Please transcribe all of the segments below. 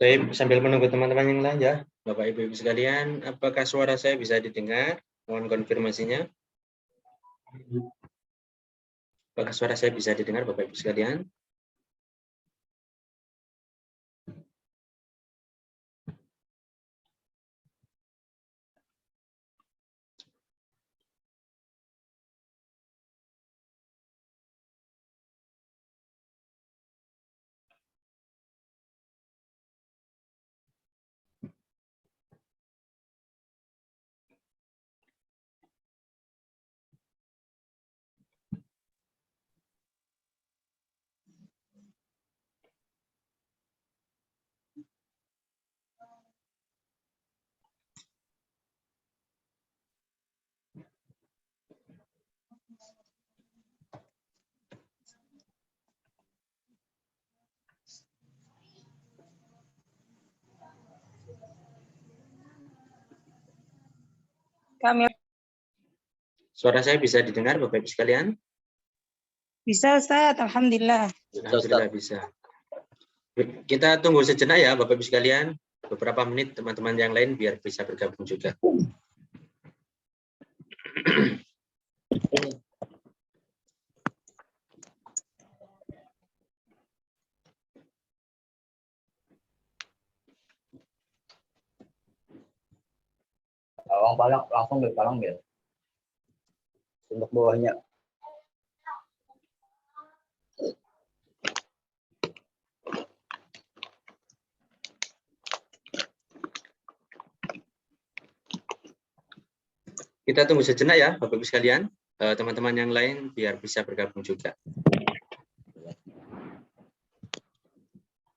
Baik, sambil menunggu teman-teman yang lain ya, Bapak Ibu sekalian, apakah suara saya bisa didengar? Mohon konfirmasinya. Apakah suara saya bisa didengar, Bapak Ibu sekalian? Kami Suara saya bisa didengar, Bapak Ibu sekalian? bisa, Ustaz. Alhamdulillah. Alhamdulillah bisa. Kita tunggu sejenak ya, Bapak Ibu sekalian. Beberapa menit teman-teman yang lain biar bisa bergabung juga. Bawang palak langsung ambil untuk bawahnya. Kita tunggu sejenak ya, Bapak Ibu sekalian. Teman-teman yang lain biar bisa bergabung juga.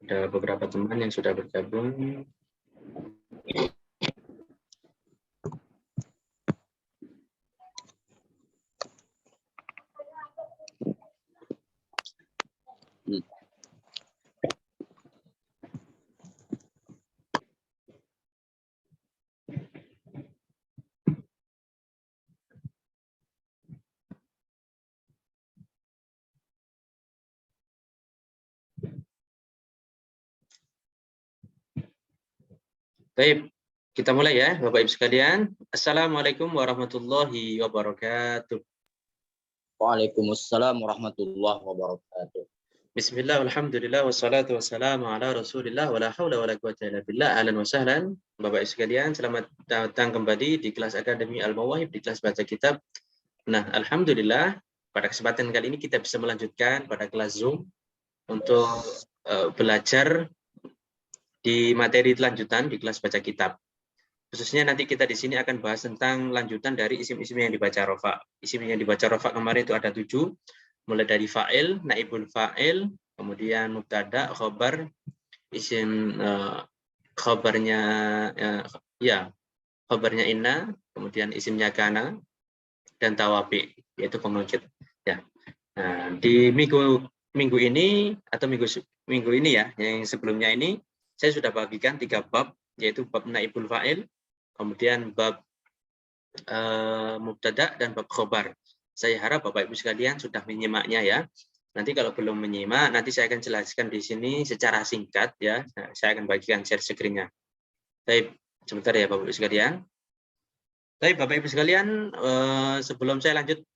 Ada beberapa teman yang sudah bergabung. Baik, kita mulai ya, Bapak Ibu sekalian. Assalamualaikum warahmatullahi wabarakatuh. Waalaikumsalam warahmatullahi wabarakatuh. Bismillah, alhamdulillah, wassalatu wassalamu ala rasulillah, wa la hawla wa la quwwata illa billah. Ahlan wa sahlan. Bapak Ibu sekalian, selamat datang kembali di kelas Akademi Al-Mawahib, di kelas baca kitab. Nah, alhamdulillah, pada kesempatan kali ini kita bisa melanjutkan pada kelas Zoom untuk belajar di materi lanjutan di kelas baca kitab. Khususnya nanti kita di sini akan bahas tentang lanjutan dari isim-isim yang dibaca rofa. Isim yang dibaca rofa kemarin itu ada 7, mulai dari fa'il, naibul fa'il, kemudian mubtada, khobar, isim khobarnya khobarnya inna, kemudian isimnya kana, dan tawabi, yaitu pemujud. Ya. Nah, di minggu ini atau minggu ini ya, yang sebelumnya ini saya sudah bagikan 3 bab, yaitu bab naibul fa'il, kemudian bab mubtada dan bab khobar. Saya harap Bapak Ibu sekalian sudah menyimaknya ya. Nanti kalau belum menyimak, nanti saya akan jelaskan di sini secara singkat ya. Nah, saya akan bagikan share screen-nya. Baik, sebentar ya Bapak Ibu sekalian. Baik, Bapak Ibu sekalian, sebelum saya lanjut,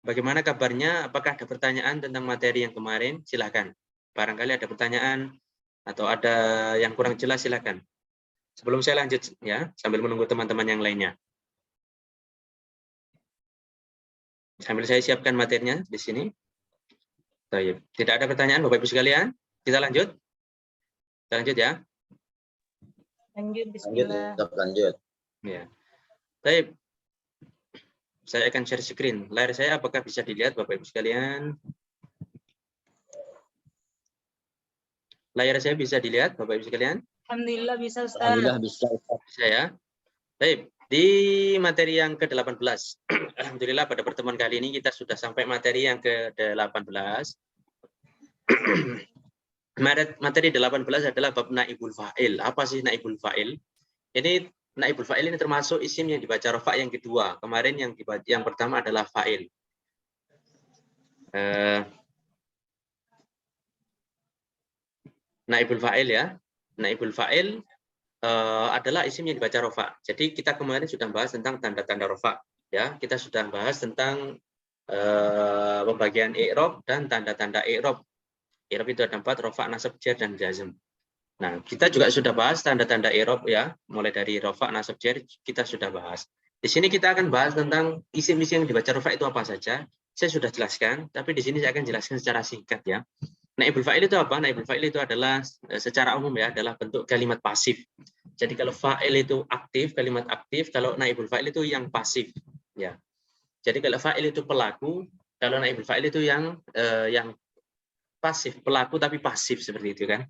bagaimana kabarnya? Apakah ada pertanyaan tentang materi yang kemarin? Silakan. Barangkali ada pertanyaan atau ada yang kurang jelas, silakan. Sebelum saya lanjut ya, sambil menunggu teman-teman yang lainnya. Sambil saya siapkan materinya di sini. Baik. Tidak ada pertanyaan Bapak Ibu sekalian? Kita lanjut? Kita lanjut ya. Lanjut, Lanjut, bismillah. tetap lanjut. Ya. Baik. Saya akan share screen. Layar saya apakah bisa dilihat Bapak Ibu sekalian? Layar saya bisa dilihat Bapak Ibu sekalian? Alhamdulillah bisa Ustaz. Alhamdulillah bisa. Ustaz. Bisa ya. Baik. Di materi yang ke-18. Alhamdulillah pada pertemuan kali ini kita sudah sampai materi yang ke-18. Materi 18 adalah bab naibul fa'il. Apa sih naibul fa'il? Ini naibul fa'il ini termasuk isim yang dibaca rafa yang kedua. Kemarin yang pertama adalah fa'il. Naibul fa'il ya. Naibul fa'il adalah isim yang dibaca rafa. Jadi kita kemarin sudah bahas tentang tanda-tanda rafa. Ya, kita sudah bahas tentang pembagian i'rab dan tanda-tanda i'rab. I'rab itu ada 4, rafa, nasab, jar, dan jazm. Nah, kita juga sudah bahas tanda-tanda i'rab ya, mulai dari rafa, nasab, jar kita sudah bahas. Di sini kita akan bahas tentang isim-isim yang dibaca rafa itu apa saja. Saya sudah jelaskan, tapi di sini saya akan jelaskan secara singkat ya. Naibul fa'il itu apa? Naibul fa'il itu adalah secara umum ya, adalah bentuk kalimat pasif. Jadi kalau fa'il itu aktif, kalimat aktif, kalau naibul fa'il itu yang pasif ya. Jadi kalau fa'il itu pelaku, kalau naibul fa'il itu yang pasif, pelaku tapi pasif seperti itu kan.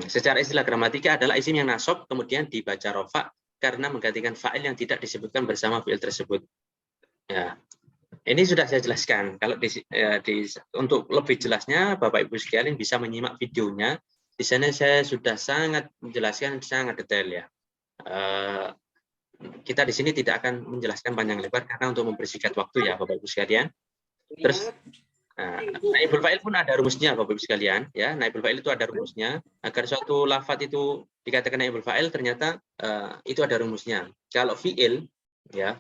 Secara istilah gramatika adalah isim yang nasab kemudian dibaca rafa karena menggantikan fa'il yang tidak disebutkan bersama fi'il tersebut. Ya. Ini sudah saya jelaskan. Kalau untuk lebih jelasnya Bapak Ibu sekalian bisa menyimak videonya. Di sana saya sudah sangat menjelaskan sangat detail ya. Kita di sini tidak akan menjelaskan panjang lebar karena untuk mempersingkat waktu ya Bapak Ibu sekalian. Terus naibul fa'il pun ada rumusnya Bapak Ibu sekalian ya. Naibul fa'il itu ada rumusnya. Agar suatu lafadz itu dikatakan naibul fa'il ternyata itu ada rumusnya. Kalau fi'il ya.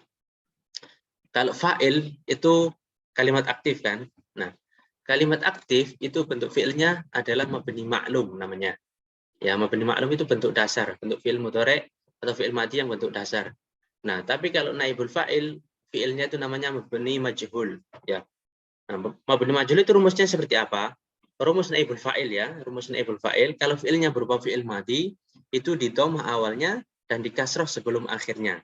Kalau fa'il itu kalimat aktif kan. Nah, kalimat aktif itu bentuk fi'ilnya adalah mabni ma'lum namanya. Ya, mabni ma'lum itu bentuk dasar, bentuk fi'il mudhari' atau fi'il madhi yang bentuk dasar. Nah, tapi kalau naibul fa'il fi'ilnya itu namanya mabni majhul ya. Nah, mabni majhul itu rumusnya seperti apa? Rumus naibul fa'il ya, rumus naibul fa'il kalau fi'ilnya berupa fi'il madhi itu di dhammah awalnya dan di kasrah sebelum akhirnya.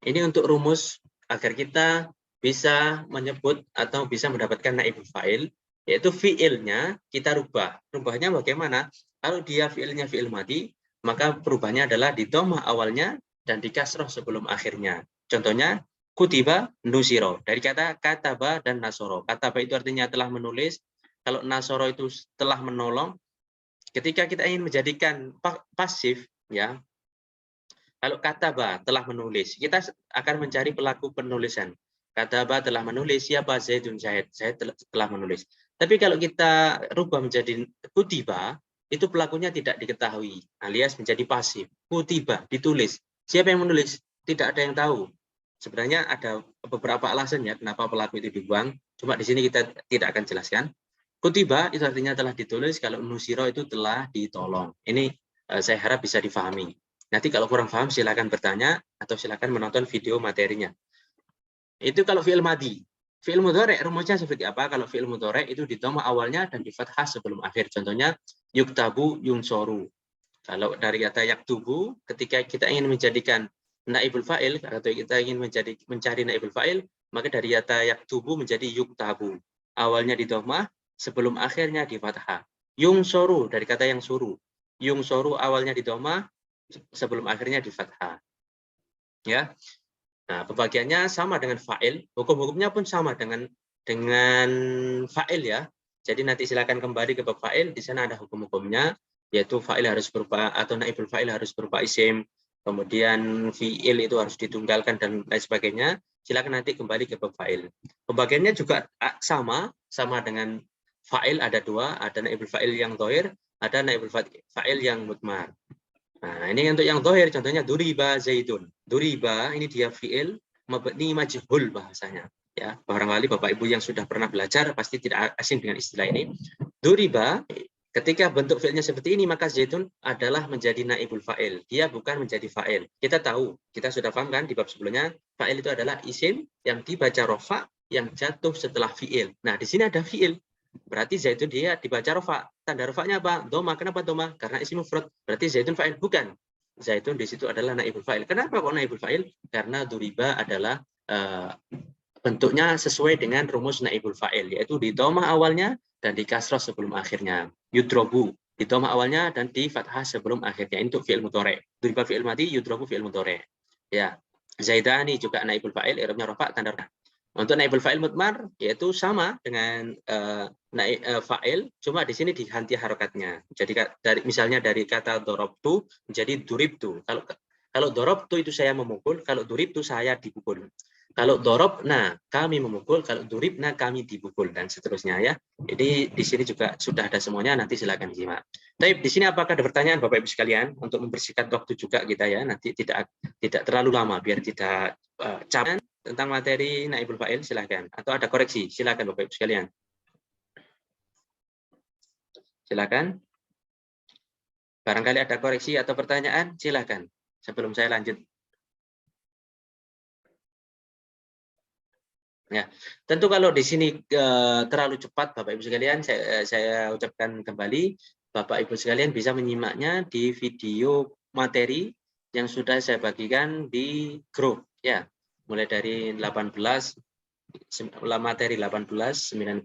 Ini untuk rumus agar kita bisa menyebut atau bisa mendapatkan naibul fa'il, yaitu fi'ilnya kita rubah. Rubahnya bagaimana? Kalau dia fi'ilnya fi'il madhi, maka perubahannya adalah di dhammah awalnya dan di kasrah sebelum akhirnya. Contohnya, kutiba nusiro. Dari kata kataba dan nasoro. Kataba itu artinya telah menulis. Kalau nasoro itu telah menolong. Ketika kita ingin menjadikan pasif, ya. Kalau kataba telah menulis, kita akan mencari pelaku penulisan. Kataba telah menulis, siapa Zaidun Zaid? Zaid telah menulis. Tapi kalau kita rubah menjadi kutiba, itu pelakunya tidak diketahui, alias menjadi pasif. Kutiba, ditulis. Siapa yang menulis? Tidak ada yang tahu. Sebenarnya ada beberapa alasan ya kenapa pelaku itu dibuang. Cuma di sini kita tidak akan jelaskan. Kutiba itu artinya telah ditulis, kalau nusiro itu telah ditolong. Ini saya harap bisa difahami. Nanti kalau kurang paham silakan bertanya atau silakan menonton video materinya. Itu kalau fi'il madhi. Fi'il mudhari' rumusnya seperti apa? Kalau fi'il mudhari' itu di dhammah awalnya dan di fathah sebelum akhir. Contohnya yuktabu yunsoru. Kalau dari kata yaktubu, ketika kita ingin menjadikan naibul fa'il atau kita ingin mencari naibul fa'il, maka dari kata yaktubu menjadi yuktabu. Awalnya di dhammah, sebelum akhirnya di fathah. Yungsoru dari kata yang suruh. Yungsoru awalnya di dhammah, sebelum akhirnya di fathah. Ya. Nah, pembagiannya sama dengan fa'il, hukum-hukumnya pun sama dengan fa'il ya. Jadi nanti silakan kembali ke bab fa'il, di sana ada hukum-hukumnya, yaitu fa'il harus berupa atau naibul fa'il harus berupa isim, kemudian fi'il itu harus ditunggalkan dan lain sebagainya. silakan nanti kembali ke bab fa'il. Pembagiannya juga sama dengan fa'il ada dua, ada naibul fa'il yang dhahir, ada naibul fa'il yang mudmar. Nah, ini untuk yang dhahir contohnya duriba zaidun. Duriba ini dia fi'il mabni majhul bahasanya. Ya, barangkali Bapak Ibu yang sudah pernah belajar pasti tidak asing dengan istilah ini. Duriba, ketika bentuk fi'ilnya seperti ini, maka zaidun adalah menjadi naibul fa'il. Dia bukan menjadi fa'il. Kita tahu, kita sudah paham kan di bab sebelumnya, fa'il itu adalah isim yang dibaca rofa yang jatuh setelah fi'il. Nah, di sini ada fi'il. Berarti zaidun dia dibaca rofa. Tanda rofanya apa? Doma. Kenapa doma? Karena isim mufrad. Berarti zaidun fa'il. Bukan. Zaidun di situ adalah naibul fa'il. Kenapa kok naibul fa'il? Karena duriba adalah bentuknya sesuai dengan rumus naibul fa'il, yaitu di doma awalnya dan di kasroh sebelum akhirnya. Yudrobu di doma awalnya dan di fathah sebelum akhirnya. Untuk fi'il mudhari'. Duriba fi'il madhi, yudrobu fi'il mudhari'. Ya. Zaidani juga naibul fa'il, i'rabnya rofa tanda rofa. Untuk naibul fa'il mudmar yaitu sama dengan fa'il, cuma di sini diganti harokatnya. Jadi misalnya dari kata dorobtu menjadi duribtu. Kalau dorobtu itu saya memukul, kalau duribtu saya dipukul. Kalau dorobna kami memukul, kalau duribna kami dipukul, dan seterusnya ya. Jadi di sini juga sudah ada semuanya, nanti silakan simak. Tapi di sini apakah ada pertanyaan Bapak Ibu sekalian untuk membersihkan waktu juga kita ya, nanti tidak terlalu lama biar tidak capek tentang materi naibul fa'il, silakan. Atau ada koreksi, silakan Bapak Ibu sekalian. Silakan. Barangkali ada koreksi atau pertanyaan, silakan. Sebelum saya lanjut. Ya, tentu kalau di sini terlalu cepat Bapak Ibu sekalian, saya ucapkan kembali, Bapak Ibu sekalian bisa menyimaknya di video materi yang sudah saya bagikan di grup ya. Mulai dari 18 materi 18, 19,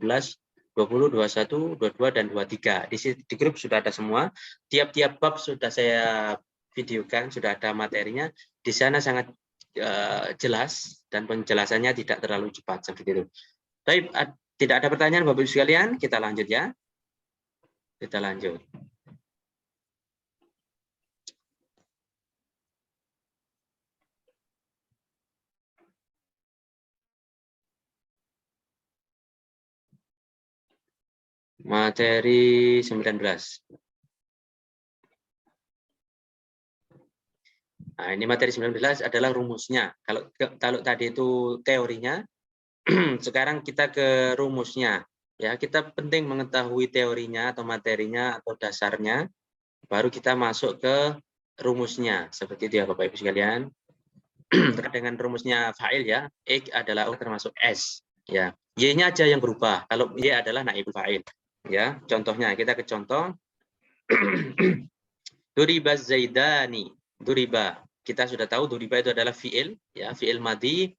20, 21, 22 dan 23. Di grup sudah ada semua. Tiap-tiap bab sudah saya videokan, sudah ada materinya. Di sana sangat jelas dan penjelasannya tidak terlalu cepat seperti itu. Tapi tidak ada pertanyaan Bapak Ibu sekalian, kita lanjut ya. Kita lanjut. Materi 19. Nah, ini materi 19 adalah rumusnya. Kalau tadi itu teorinya, sekarang kita ke rumusnya. Ya, kita penting mengetahui teorinya atau materinya atau dasarnya, baru kita masuk ke rumusnya. Seperti itu ya Bapak Ibu sekalian. Dengan rumusnya fa'il ya, X adalah termasuk S. Ya, Y-nya aja yang berubah. Kalau Y adalah naibul fa'il. Ya, contohnya kita ke contoh. Duriba zaidani. Duriba. Kita sudah tahu duriba itu adalah fi'il, ya, fi'il madhi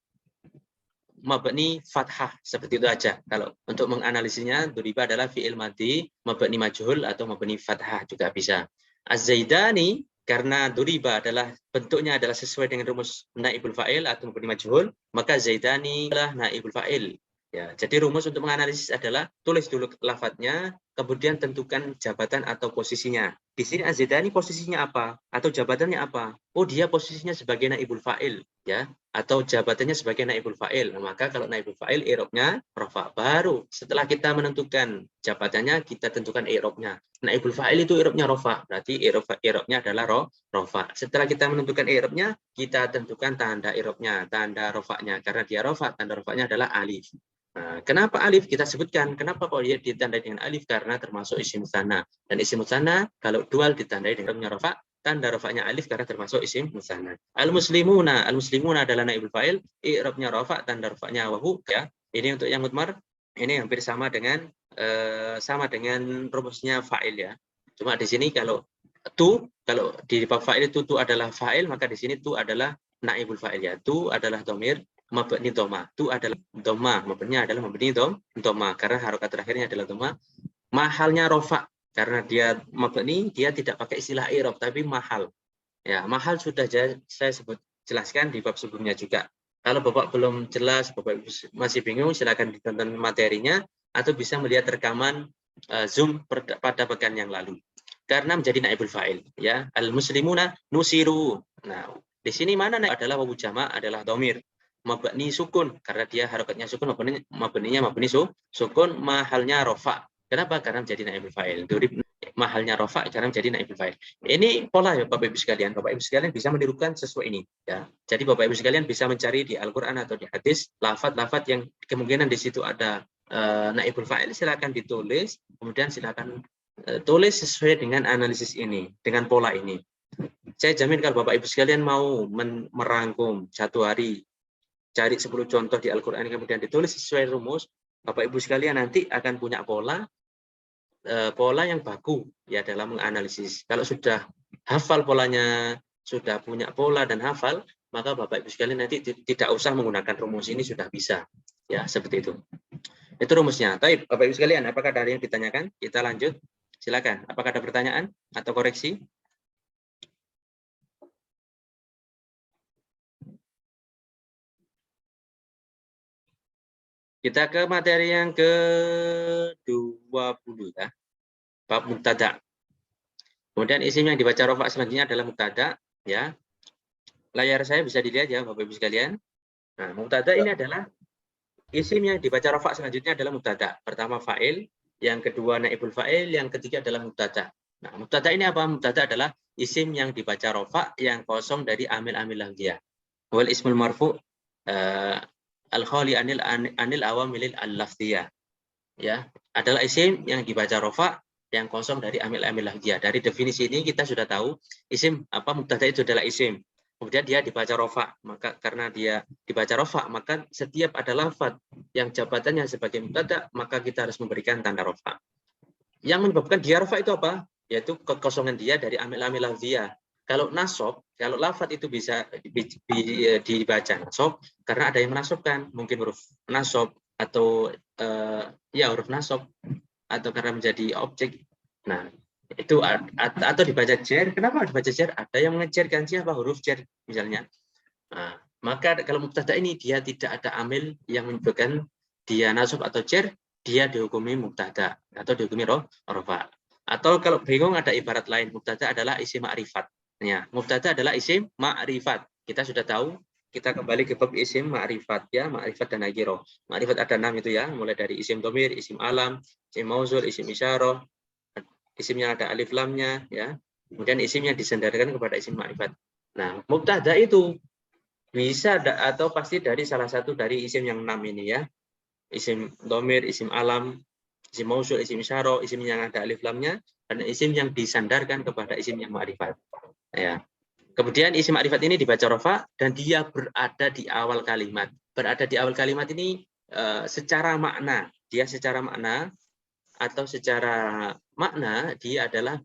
mabni fathah, seperti itu aja. Kalau untuk menganalisisnya, duriba adalah fi'il madhi mabni majhul atau mabni fathah juga bisa. Az-zaidani, karena duriba adalah bentuknya adalah sesuai dengan rumus naibul fa'il atau mabni majhul, maka zaidani adalah naibul fa'il. Ya, jadi rumus untuk menganalisis adalah tulis dulu lafadznya, kemudian tentukan jabatan atau posisinya. Di sini Az-Zaidani posisinya apa? Atau jabatannya apa? Oh, dia posisinya sebagai naibul fa'il, ya, atau jabatannya sebagai naibul fa'il. Maka kalau naibul fa'il i'rabnya rafa. Baru setelah kita menentukan jabatannya, kita tentukan i'rabnya. Naibul fa'il itu i'rabnya rafa. Berarti i'rabnya adalah rafa. Setelah kita menentukan i'rabnya, kita tentukan tanda i'rabnya, tanda rafa'nya. Karena dia rafa, tanda rafa'nya adalah alif. Nah, kenapa alif kita sebutkan? Kenapa kok dia ditandai dengan alif? Karena termasuk isim musanna. Dan isim musanna kalau dual ditandai dengan rafa, tanda rafa'nya alif karena termasuk isim musanna. Al-muslimuna adalah naibul fa'il, i'rabnya rafa, tanda rafa'nya wahu ya. Ini untuk yang mudmar, ini hampir sama dengan rumusnya fa'il ya. Cuma di sini kalau di bab fa'il itu adalah fa'il, maka di sini adalah naibul fa'il ya. Adalah dhamir mabni dhamma. Adalah dhamma, mabninya adalah mabni dhamma karena harokat terakhirnya adalah dhamma. Mahalnya rafa karena dia mabni, dia tidak pakai istilah i'rab tapi mahal. Ya, mahal sudah saya jelaskan di bab sebelumnya juga. Kalau Bapak belum jelas, Bapak masih bingung, silakan ditonton materinya atau bisa melihat rekaman Zoom pada pekan yang lalu. Karena menjadi naibul fa'il, ya. Al-muslimuna nusiru. Nah, di sini mana adalah wawu jama' adalah dhamir. mabni sukun karena dia harokatnya sukun, mabninya mabni sukun, mahalnya rofa. Kenapa? Karena menjadi naibul fa'il. Durib mahalnya rofa karena menjadi naibul fa'il. Ini pola ya Bapak Ibu sekalian. Bapak Ibu sekalian bisa menirukan sesuai ini ya. Jadi Bapak Ibu sekalian bisa mencari di Al-Qur'an atau di hadis lafaz-lafaz yang kemungkinan di situ ada naibul fa'il, silakan ditulis, kemudian silakan tulis sesuai dengan analisis ini, dengan pola ini. Saya jamin kalau Bapak Ibu sekalian mau merangkum satu hari, cari 10 contoh di Al-Quran, kemudian ditulis sesuai rumus, Bapak Ibu sekalian nanti akan punya pola yang baku ya dalam menganalisis. Kalau sudah hafal polanya, sudah punya pola dan hafal, maka Bapak Ibu sekalian nanti tidak usah menggunakan rumus ini, sudah bisa. Ya, seperti itu. Itu rumusnya. Baik, Bapak Ibu sekalian, apakah ada yang ditanyakan? Kita lanjut. Silakan. Apakah ada pertanyaan atau koreksi? Kita ke materi yang ke-20 ya. Bab mubtada. Kemudian isim yang dibaca rofa selanjutnya adalah mubtada ya. Layar saya bisa dilihat ya Bapak Ibu sekalian. Nah, mubtada ini adalah isim yang dibaca rofa selanjutnya adalah mubtada. Pertama fa'il, yang kedua naibul fa'il, yang ketiga adalah mubtada. Nah, mubtada ini apa? Mubtada adalah isim yang dibaca rofa yang kosong dari amil-amil lahjah. Wal ismul marfu al-khali anil awamilil al-lafziyah. Ya, adalah isim yang dibaca rofa yang kosong dari amil-amil lahjah. Dari definisi ini kita sudah tahu isim apa mubtada itu adalah isim. Kemudian dia dibaca rofa, maka karena dia dibaca rofa, maka setiap ada lafaz yang jabatannya sebagai mubtada, maka kita harus memberikan tanda rofa. Yang menyebabkan dia rofa itu apa? Yaitu kekosongan dia dari amil-amil lahjah. Kalau nasab, kalau lafaz itu bisa dibaca nasab karena ada yang menasabkan, mungkin huruf nasab atau ya huruf nasab atau karena menjadi objek. Nah, itu atau dibaca jar. Kenapa dibaca jar? Ada yang mengejarkan siapa huruf jar misalnya. Nah, maka kalau mubtada ini dia tidak ada amil yang menyebabkan dia nasab atau jar, dia dihukumi mubtada atau dihukumi rofa. Atau kalau bingung ada ibarat lain, mubtada adalah isim ma'rifat. Ya, mubtada adalah isim ma'rifat. Kita sudah tahu, kita kembali ke bab isim ma'rifat ya, ma'rifat dan nakirah. Ma'rifat ada 6 itu ya, mulai dari isim dhamir, isim alam, isim mausul, isim isyarah, isim yang ada alif lamnya ya. Kemudian isim yang disandarkan kepada isim ma'rifat. Nah, mubtada itu bisa atau pasti dari salah satu dari isim yang 6 ini ya. Isim dhamir, isim alam, isim mausul, isim isyarah, isim yang ada alif lamnya, dan isim yang disandarkan kepada isim yang ma'rifat. Ya. Kemudian isim ma'rifat ini dibaca rofa dan dia berada di awal kalimat. Berada di awal kalimat ini secara makna, dia secara makna atau secara makna dia adalah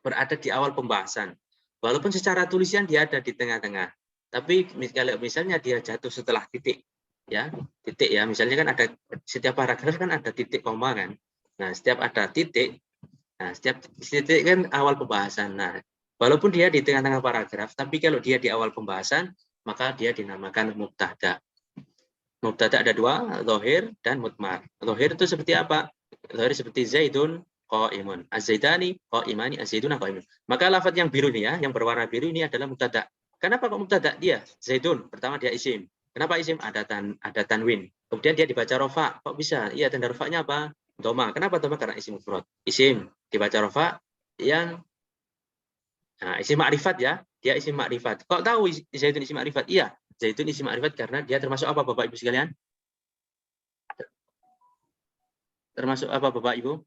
berada di awal pembahasan. Walaupun secara tulisan dia ada di tengah-tengah. Tapi kalau misalnya dia jatuh setelah titik, ya titik ya. Misalnya kan ada setiap paragraf kan ada titik koma kan. Nah setiap ada titik, nah setiap titik kan awal pembahasan. Nah walaupun dia di tengah-tengah paragraf, tapi kalau dia di awal pembahasan, maka dia dinamakan mubtada. Mubtada ada dua, zahir dan mudmar. Zahir itu seperti apa? Zahir seperti Zaidun qaimun. Az-Zaidani qaimani, az-Zaiduna qaimun. Maka lafaz yang biru ini ya, yang berwarna biru ini adalah mubtada. Kenapa kok mubtada? Dia Zaidun, pertama dia isim. Kenapa isim? Ada tanwin. Kemudian dia dibaca rofa. Kok bisa? Iya, tanda rofanya apa? Doma. Kenapa doma? Karena isim mufrad. Isim dibaca rofa yang isim ma'rifat ya. Dia isim ma'rifat. Kok tahu Zaidun isim ma'rifat? Iya, Zaidun isim ma'rifat karena dia termasuk apa Bapak Ibu sekalian? Termasuk apa Bapak Ibu?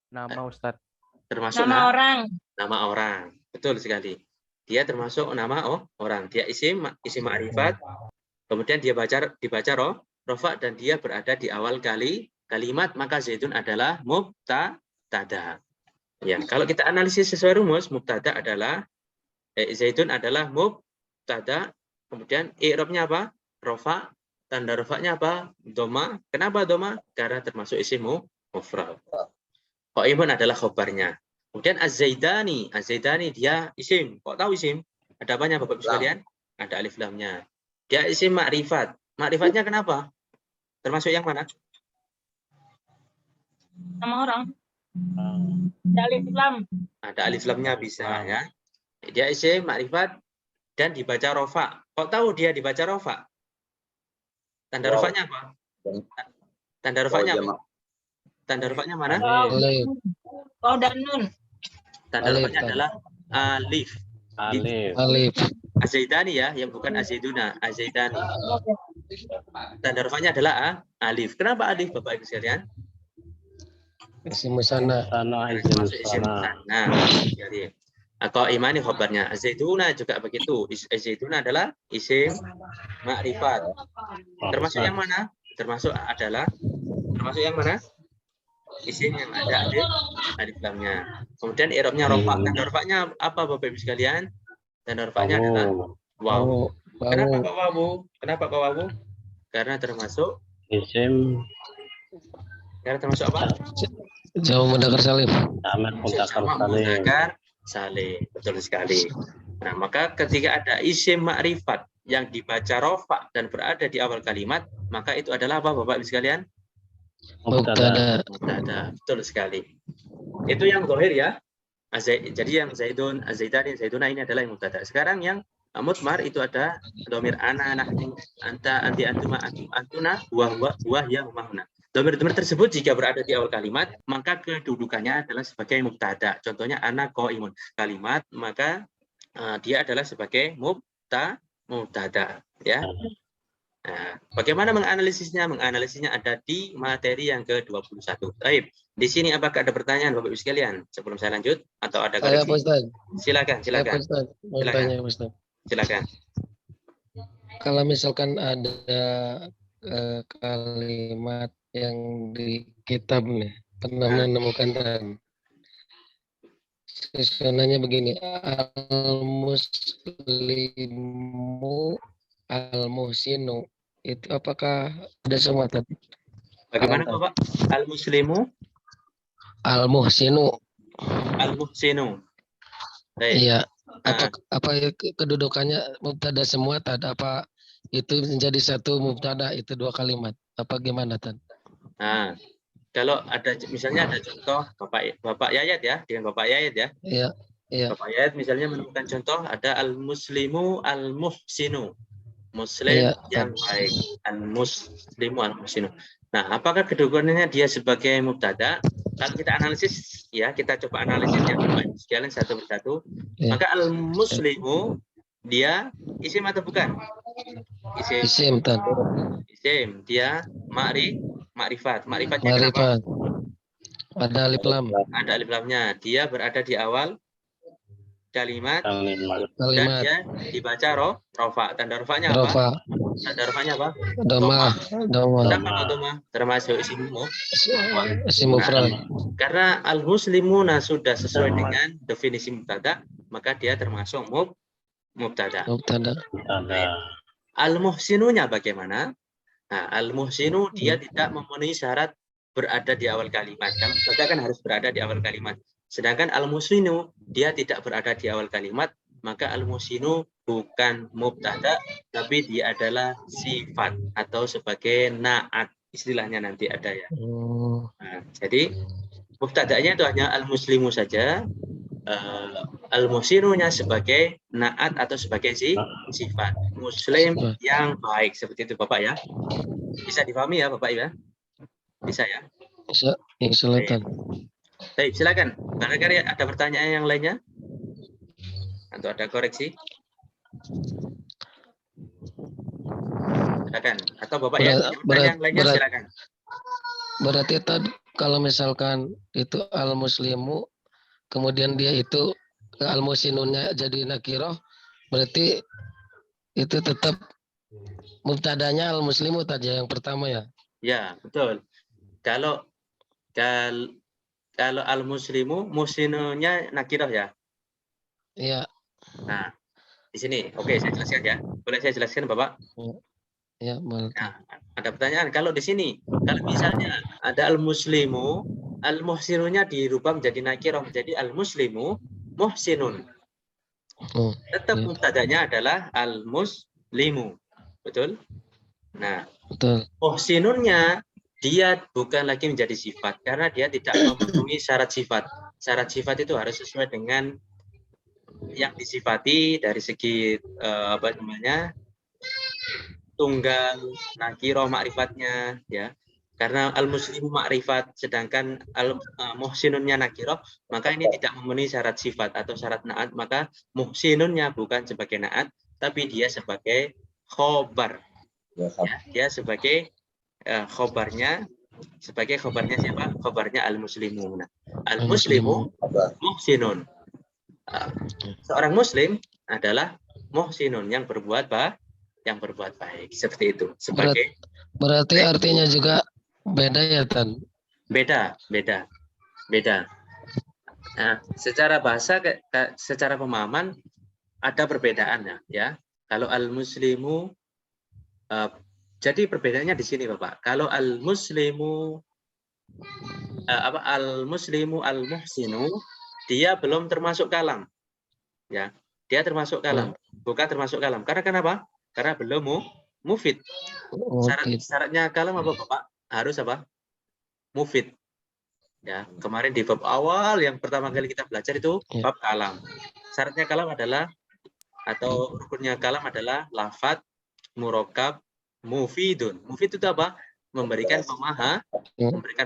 Nama Ustadz. Termasuk Nama orang. Nama orang. Betul sekali. Dia termasuk nama orang. Dia isim ma'rifat. Kemudian dia dibaca rofa dan dia berada di awal kalimat, maka Zaidun adalah mubtada. Ya, kalau kita analisis sesuai rumus, mubtada adalah Zaidun adalah mubtada. Kemudian i'rabnya apa? Rofa. Tanda rofanya apa? Doma. Kenapa doma? Karena termasuk isim mufrad. Qaimun adalah khobarnya. Kemudian az-Zaidani. Az-Zaidani dia isim. Kok tahu isim? Ada apanya Bapak Ibu sekalian? Ada alif lamnya. Dia isim ma'rifat. Ma'rifatnya kenapa? Termasuk yang mana? Nama orang. Ada alif lam. Ada alif lamnya bisa ya. Dia isim ma'rifat dan dibaca rofa. Kok tahu dia dibaca rofa? Tanda Wow. rafa'nya apa? Tanda Wow, rafa'nya apa? jamak. Tanda rafa'nya mana? Alif. Waw dan nun. Tanda Alif, rafa'nya Tan. adalah alif. Alif. Alif. Azaidani ya, yang bukan azaiduna, azaidani. Tanda rafa'nya adalah alif. Kenapa alif, Bapak Ibu sekalian? Isim musana. Sana Karena isim masuk isim sana. nah, jadi atau imani khobarnya azaituna juga begitu. Azaituna adalah isim ma'rifat. Termasuk yang mana? Termasuk yang mana? Isim yang ada alif lamnya. Kemudian i'rabnya rafa. Tanda rafa'nya apa Bapak Ibu sekalian? Tanda rafa'nya adalah waw. Kenapa kok wawu? Kenapa kok wawu? Karena termasuk Isim apa? Jawa mudzakkar salim. Amat Muntakar Sama Salim. mudzakkar salim. Betul sekali. Nah, maka ketika ada isim ma'rifat yang dibaca rofa dan berada di awal kalimat, maka itu adalah apa Bapak Ibu sekalian? Mubtada. Mubtada. Betul sekali. Itu yang zahir ya. Jadi yang Zaidun, Zaidani, Zaiduna ini adalah yang mubtada. Sekarang yang mudmar itu ada dhamir ana, nahnu, anta, anti, antuma, antum, antuna, huwa, ya, huma. Dhamir-dhamir tersebut jika berada di awal kalimat, maka kedudukannya adalah sebagai mubtada. Contohnya ana qaimun. Kalimat, maka dia adalah sebagai mubtada, ya. Nah, bagaimana menganalisisnya? Menganalisisnya ada di materi yang ke-21. Baik. Di sini apakah ada pertanyaan Bapak Ibu sekalian sebelum saya lanjut atau ada Saya koreksi? Pak Ustaz. Silakan. Saya Pak Ustaz. Mau Silakan. tanya Pak Ustaz. Silakan. Kalau misalkan ada kalimat yang di kitab nih, pernah menemukan dan susunannya begini, al-muslimu al-muhsinu, itu apakah ada semua tadi? Bagaimana Bapak? Al-muslimu Al-muhsinu, al-muhsinu. Baik. iya. Apa kedudukannya mubtada semua, tadi apa itu menjadi satu mubtada, itu dua kalimat? Apa gimana Tan? Nah, kalau ada misalnya ada contoh Bapak Yayat ya, dengan Bapak Yayat ya. Iya, iya. Bapak Yayat misalnya menemukan contoh ada al-muslimu al-muhsinu. Muslim yang baik. Al-muslimu al-muhsinu. Nah, apakah kedudukannya dia sebagai mubtada? Kalau kita analisis ya, kita coba analisisnya sekalian satu persatu. Ya. Maka al-muslimu dia isim atau bukan? Isim Tan. Isim, dia ma'rifat. Ma'rifatnya Ma'rifat. kenapa? Ada alif lam. Ada alif lamnya. Dia berada di awal kalimat dan Kalimat dia dibaca rofa. Tanda rofanya apa? rofa. Tanda rofanya apa? Doma. Kenapa kok doma? Termasuk isim mufrad. Karena al-muslimuna sudah sesuai dengan definisi mubtada, maka dia termasuk mubtada. Mubtada. Al-muhsinunya bagaimana? Nah, al-muhsinu dia tidak memenuhi syarat berada di awal kalimat. Kalau mubtada kan harus berada di awal kalimat. Sedangkan al-muhsinu dia tidak berada di awal kalimat, maka al-muhsinu bukan mubtada, tapi dia adalah sifat atau sebagai naat. Istilahnya nanti ada ya. Nah, jadi mubtada'nya itu hanya al-muslimu saja, al-muhsinunya sebagai naat atau sebagai sifat. Muslim yang baik, seperti itu Bapak ya. Bisa dipahami ya Bapak ya? Bisa ya? Bisa, insyaallah. Baik, silakan. Barangkali ada pertanyaan yang lainnya? Atau ada koreksi? Silakan. Atau Bapak yang lainnya silakan. Berarti tadi kalau misalkan itu al-muslimu, kemudian dia itu al-muhsinunnya jadi nakirah, berarti itu tetap mubtadanya al-muslimu tadi yang pertama ya? Ya, betul. Kalau al-muslimu, muhsinunya nakirah ya? Iya. Nah, di sini. Oke, saya jelaskan ya. Boleh saya jelaskan Bapak? Ya, boleh. Nah, ada pertanyaan. Kalau di sini, kalau misalnya ada al-muslimu, al-muhsinunya dirubah menjadi nakirah, menjadi al-muslimu muhsinun. Tetap mubtadanya adalah al-muslimu. Betul? Nah, betul. Muhsinunnya dia bukan lagi menjadi sifat karena dia tidak memenuhi syarat sifat. Syarat sifat itu harus sesuai dengan yang disifati dari segi tunggal, nakiro ma'rifatnya, ya. Karena al-muslimu ma'rifat, sedangkan muhsinunnya nakiro, maka ini tidak memenuhi syarat sifat atau syarat naat, maka muhsinunnya bukan sebagai naat, tapi dia sebagai khobar. Ya, dia sebagai khobarnya siapa? Khobarnya al-muslimu. Nah, al-muslimu muhsinun. Seorang muslim adalah muhsinun yang berbuat baik, seperti itu. Sebagai Berarti artinya juga beda ya, Tan? beda. Nah, secara bahasa, secara pemahaman ada perbedaannya, ya. Kalau al-muslimu, jadi perbedaannya di sini, Bapak. Kalau al-muslimu al-muslimu al-muhsinu, dia belum termasuk kalam, ya. Dia termasuk kalam, bukan termasuk kalam. Karena kenapa? Karena belum mufid. Syaratnya kalam apa, Bapak? Harus apa? Mufid. Ya, kemarin di bab awal yang pertama kali kita belajar itu bab kalam. Syaratnya kalam adalah, atau rukunnya kalam adalah lafadz, murakkab, mufidun. Mufid itu apa? Memberikan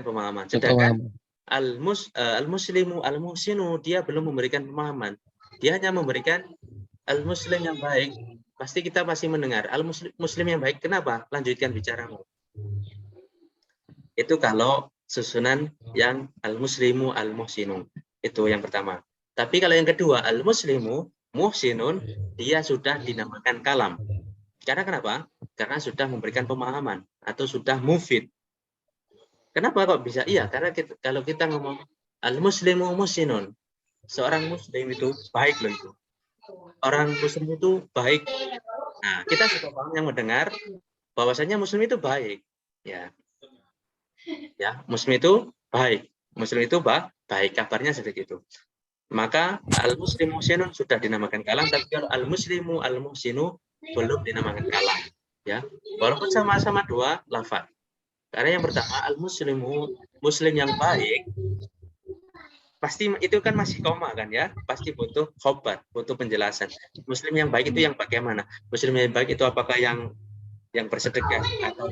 pemahaman. Sedangkan al-muslimu al-muhsinu, dia belum memberikan pemahaman. Dia hanya memberikan al-muslim yang baik. Pasti kita masih mendengar al-muslim yang baik. Kenapa? Lanjutkan bicaramu. Itu kalau susunan yang al-muslimu al-muhsinu. Itu yang pertama. Tapi kalau yang kedua, al-muslimu muhsinun, dia sudah dinamakan kalam. Karena kenapa? Karena sudah memberikan pemahaman atau sudah mufid. Kenapa kok bisa? Iya, karena kalau kita ngomong al-muslimu muhsinun, seorang muslim itu baik loh itu. Orang muslim itu baik. Nah, kita sudah paham yang mendengar bahwasanya muslim itu baik. Ya, muslim itu baik. Muslim itu baik, kabarnya seperti itu. Maka al-muslimu muhsinun sudah dinamakan kalam, tapi kalau al-muslimu al-muhsinu belum dinamakan kalam. Ya, walaupun sama-sama dua lafaz. Karena yang pertama al-muslimu, muslim yang baik, pasti itu kan masih koma kan ya, pasti butuh khobar, butuh penjelasan. Muslim yang baik itu yang bagaimana? Muslim yang baik itu apakah yang bersedekah atau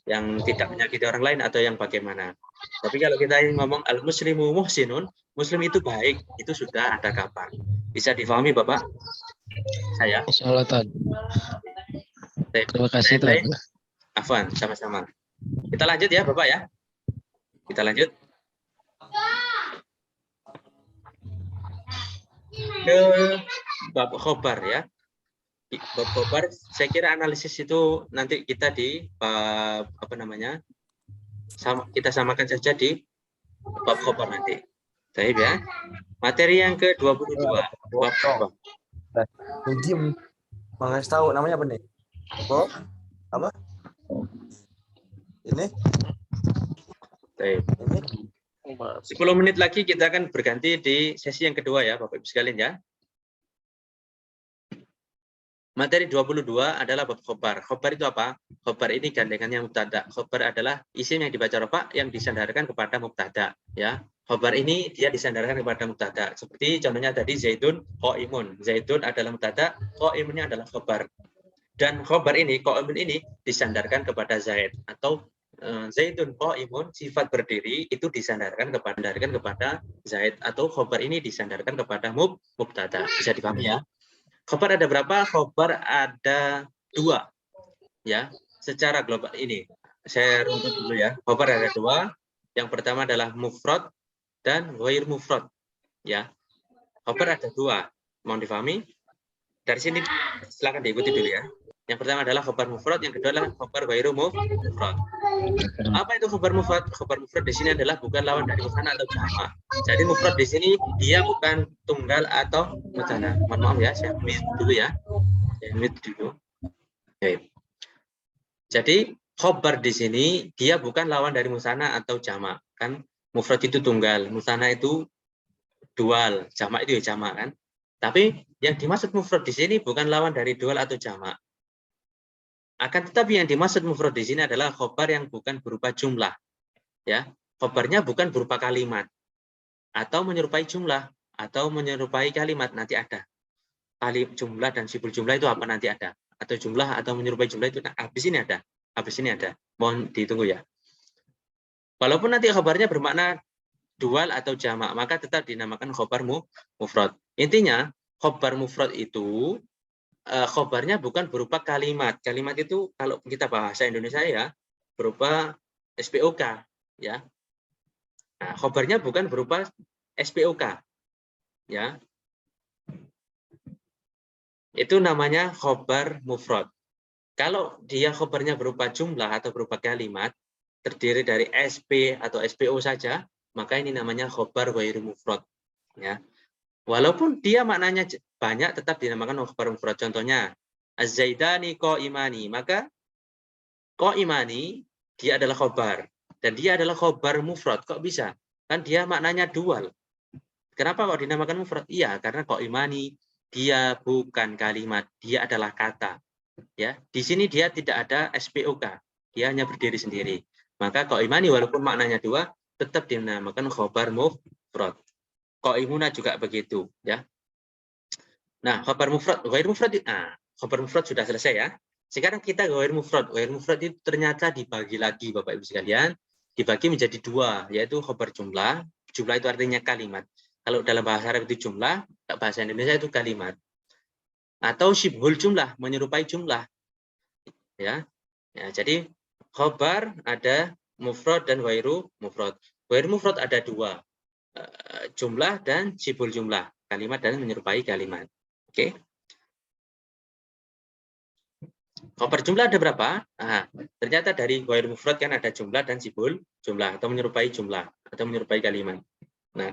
yang tidak menyakiti orang lain atau yang bagaimana? Tapi kalau kita ngomong al-muslimu muhsinun, muslim itu baik, itu sudah ada kabar. Bisa difahami Bapak? Saya. Insyaallah, Tan. Terima kasih, Tan. Afwan, sama-sama. Kita lanjut ya Bapak ya. Kita lanjut ke bab khobar ya. Bab khobar, saya kira analisis itu nanti kita di bab kita samakan saja di bab khobar nanti. Baik ya. Materi yang ke-22 bab khobar. Jim, mau tahu namanya apa nih? Apa? Ini? Baik. 10 menit lagi kita akan berganti di sesi yang kedua ya Bapak Ibu sekalian ya. Materi 22 adalah bab khobar. Khobar itu apa? Khobar ini gandengannya mubtada. Khobar adalah isim yang dibaca rafa yang disandarkan kepada mubtada ya. Khobar ini dia disandarkan kepada mubtada. Seperti contohnya tadi Zaidun qaimun. Zaidun adalah mubtada, qaimunnya adalah khobar. Dan khobar ini, qaimun ini disandarkan kepada Zaid, atau Zaidun qaimun, sifat berdiri itu disandarkan kepada Zaid, atau khobar ini disandarkan kepada mubtada. Bisa dipahami ya? Khobar ada berapa? Khobar ada 2 ya. Secara global ini saya runtut dulu ya. Khobar ada 2. Yang pertama adalah mufrad dan ghair mufrad ya. Khobar ada 2. Mohon difahami. Dari sini silakan diikuti dulu ya. Yang pertama adalah khobar mufrad, yang kedua adalah khobar ghairu mufrad. Apa itu khobar mufrad? Khobar mufrad di sini adalah bukan lawan dari musanna atau jamak. Jadi mufrad di sini dia bukan tunggal atau musanna. Mohon maaf ya, saya mute dulu ya. Okay. Jadi khobar di sini dia bukan lawan dari musanna atau jamak. Kan mufrad itu tunggal, musanna itu dual, jamak itu ya jamak kan. Tapi yang dimaksud mufrad di sini bukan lawan dari dual atau jamak. Akan tetapi yang dimaksud mufrad di sini adalah khobar yang bukan berupa jumlah. Ya, khobarnya bukan berupa kalimat atau menyerupai jumlah atau menyerupai kalimat, nanti ada. Jumlah dan sibul jumlah itu apa nanti ada. atau jumlah atau menyerupai jumlah itu habis ini ada. Habis ini ada. Mohon ditunggu ya. Walaupun nanti khabarnya bermakna dual atau jamak, maka tetap dinamakan khobar mufrad. Intinya, khobar mufrad itu khobarnya bukan berupa kalimat. Kalimat itu kalau kita bahasa Indonesia ya berupa SPOK ya. Nah, khobarnya bukan berupa SPOK ya. Itu namanya khobar mufrad. Kalau dia khobarnya berupa jumlah atau berupa kalimat, terdiri dari SP atau SPO saja, maka ini namanya khobar ghairu mufrad. Ya. Walaupun dia maknanya banyak, tetap dinamakan khobar mufrad. Contohnya, az-zaidani qa'imani. Maka qa'imani, dia adalah khobar. Dan dia adalah khobar mufrad. Kok bisa? Kan dia maknanya dual. Kenapa kok dinamakan mufrad? Iya, karena qa'imani, dia bukan kalimat. Dia adalah kata. Ya, di sini dia tidak ada SPOK, dia hanya berdiri sendiri. Maka qa'imani walaupun maknanya dua, tetap dinamakan khobar mufrad. Qa'imuna juga begitu, ya. Nah, khobar mufrad, ghair mufrad, khobar mufrad sudah selesai ya. Sekarang kita ghair mufrad. Ghair mufrad itu ternyata dibagi lagi, Bapak Ibu sekalian, dibagi menjadi dua, yaitu khobar jumlah. Jumlah itu artinya kalimat. Kalau dalam bahasa Arab itu jumlah, bahasa Indonesia itu kalimat. Atau syibhul jumlah, menyerupai jumlah. Ya. Jadi khobar ada mufrad dan ghairu mufrad. Ghairu mufrad ada dua, jumlah dan syibhul jumlah, kalimat dan menyerupai kalimat. Oke. Khobar jumlah ada berapa? Ternyata dari ghairu mufrad kan ada jumlah dan syibhul jumlah atau menyerupai jumlah atau menyerupai kalimat. Nah,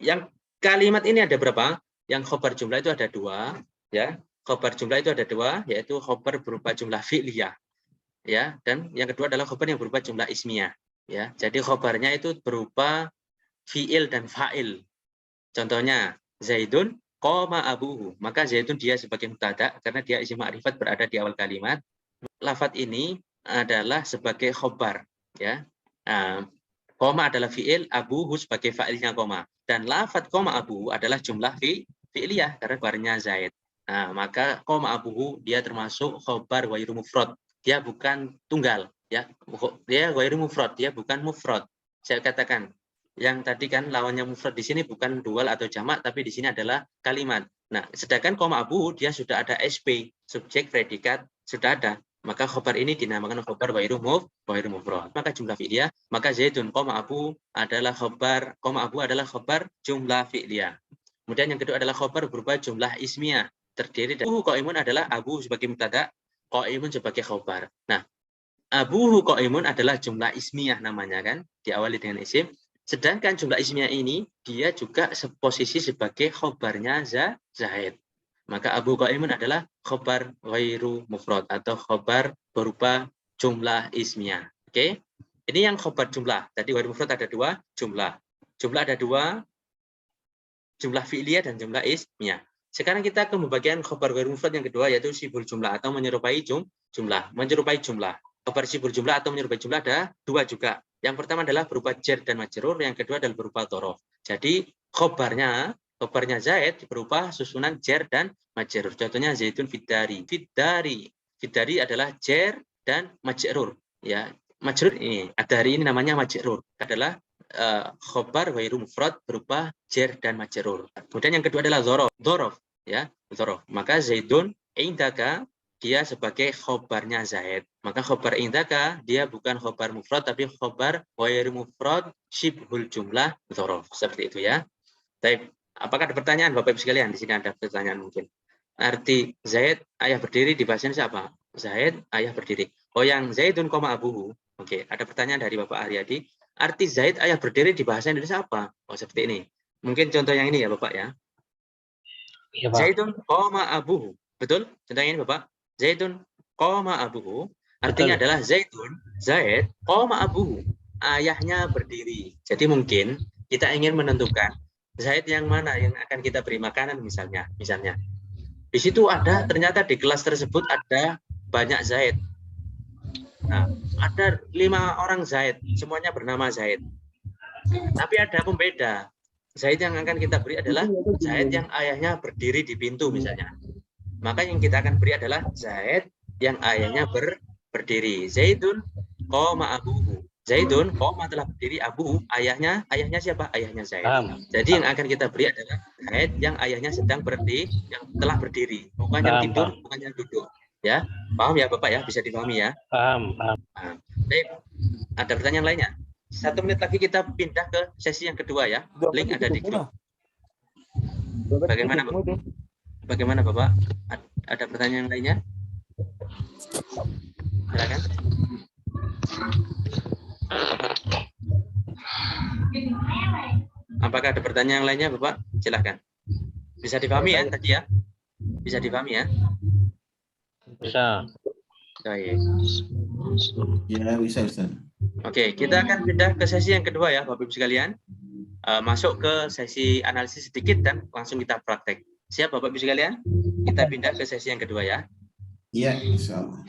yang kalimat ini ada berapa? Yang khobar jumlah itu ada dua. Ya, khobar jumlah itu ada dua, yaitu khobar berupa jumlah fi'liyah, ya, dan yang kedua adalah khobar yang berupa jumlah ismiyah, ya. Jadi khobarnya itu berupa fi'il dan fa'il. Contohnya Zaidun qoma abuhu, maka Zaidun dia sebagai mubtada karena dia isim ma'rifat berada di awal kalimat. Lafadz ini adalah sebagai khobar, ya. Qoma adalah fi'il, abuhu sebagai fa'ilnya qoma, dan lafadz qoma abuhu adalah jumlah fi'liyah karena khobarnya Zaid. Nah, maka qoma abuhu dia termasuk khobar ghairu mufrad. Dia bukan tunggal, ya. Dia ghairu mufrad, dia bukan mufrad. Saya katakan, yang tadi kan lawannya mufrad di sini bukan dual atau jamak, tapi di sini adalah kalimat. Nah, sedangkan qoma abuhu dia sudah ada SP, subjek predikat sudah ada. Maka khobar ini dinamakan khobar ghairu mufrad. Maka jumlah fi'liyah, maka Zaidun qoma abu adalah khobar, qoma abu adalah khobar jumlah fi'liyah. Kemudian yang kedua adalah khobar berupa jumlah ismiyah. Terdiri dari qaimun adalah abu sebagai mubtada, qaimun sebagai khobar. Nah, abuhu qaimun adalah jumlah ismiyah namanya kan, diawali dengan isim. Sedangkan jumlah ismiyah ini dia juga posisi sebagai khobarnya Zaid. Maka abu qaimun adalah khobar ghairu mufrad atau khobar berupa jumlah ismiyah. Oke. Ini yang khobar jumlah. Tadi ghairu mufrad ada dua, jumlah. Jumlah ada dua, jumlah fi'liyah dan jumlah ismiyah. Sekarang kita ke pembagian khobar ghairu mufrad yang kedua, yaitu syibhul jumlah atau menyerupai jumlah. Menyerupai jumlah. Khobar syibhul jumlah atau menyerupai jumlah ada dua juga. Yang pertama adalah berupa jar dan majrur, yang kedua adalah berupa dhorof. Jadi khobarnya Zaid berupa susunan jar dan majrur. Contohnya Zaidun fiddari. Fiddari adalah jar dan majrur. Ya, majrur ini, adari ini namanya majrur. Adalah khobar ghairu mufrad berupa jar dan majrur. Kemudian yang kedua adalah dhorof. Ya, dhorof. Maka Zaidun indaka dia sebagai khobarnya Zaid. Maka khobar indaka dia bukan khobar mufrad tapi khobar ghairu mufrad syibhul jumlah dhorof. Seperti itu ya. Baik, apakah ada pertanyaan Bapak Ibu sekalian? Di sini ada pertanyaan mungkin. Arti Zaid ayah berdiri di bahasa Indonesia apa? Zaid ayah berdiri. Oh, yang Zaidun qoma abuhu. Oke, ada pertanyaan dari Bapak Aryadi. Arti Zaid ayah berdiri di bahasa Indonesia apa? Oh, seperti ini. Mungkin contoh yang ini ya Bapak ya. Iya, Pak. Zaidun qoma abuhu. Betul? Contoh yang ini Bapak. Zaidun qoma abuhu. Artinya adalah Zaid qoma abuhu. Ayahnya berdiri. Jadi mungkin kita ingin menentukan Zaid yang mana yang akan kita beri makanan misalnya. Di situ ada, ternyata di kelas tersebut ada banyak Zaid. Nah, ada 5 orang Zaid, semuanya bernama Zaid. Tapi ada pembeda. Zaid yang akan kita beri adalah Zaid yang ayahnya berdiri di pintu misalnya. maka yang kita akan beri adalah Zaid yang ayahnya berdiri. Zaidun qoma abuhu. Zaidun qoma telah berdiri, abu ayahnya siapa? Ayahnya Zaid. Jadi yang akan kita beri adalah Zaid yang ayahnya sedang berdiri, yang telah berdiri, bukan yang tidur, bukan yang duduk. Ya, paham ya Bapak ya? Bisa dipahami ya? Paham. Baik. Ada pertanyaan lainnya? 1 menit lagi kita pindah ke sesi yang kedua ya. Link ada di grup. Bagaimana Bapak? Bagaimana Bapak? Ada pertanyaan lainnya? Silakan. Apakah ada pertanyaan lainnya Bapak? Silakan. Bisa dipahami ya tadi ya? Bisa dipahami ya? Bisa. Baik. Ya, bisa Ustaz. Oke, kita akan pindah ke sesi yang kedua ya Bapak Ibu sekalian. Masuk ke sesi analisis sedikit dan langsung kita praktek. Siap Bapak Ibu sekalian? Kita pindah ke sesi yang kedua ya. Iya, insyaallah.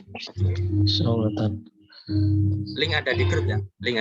Link ada di grup ya. Link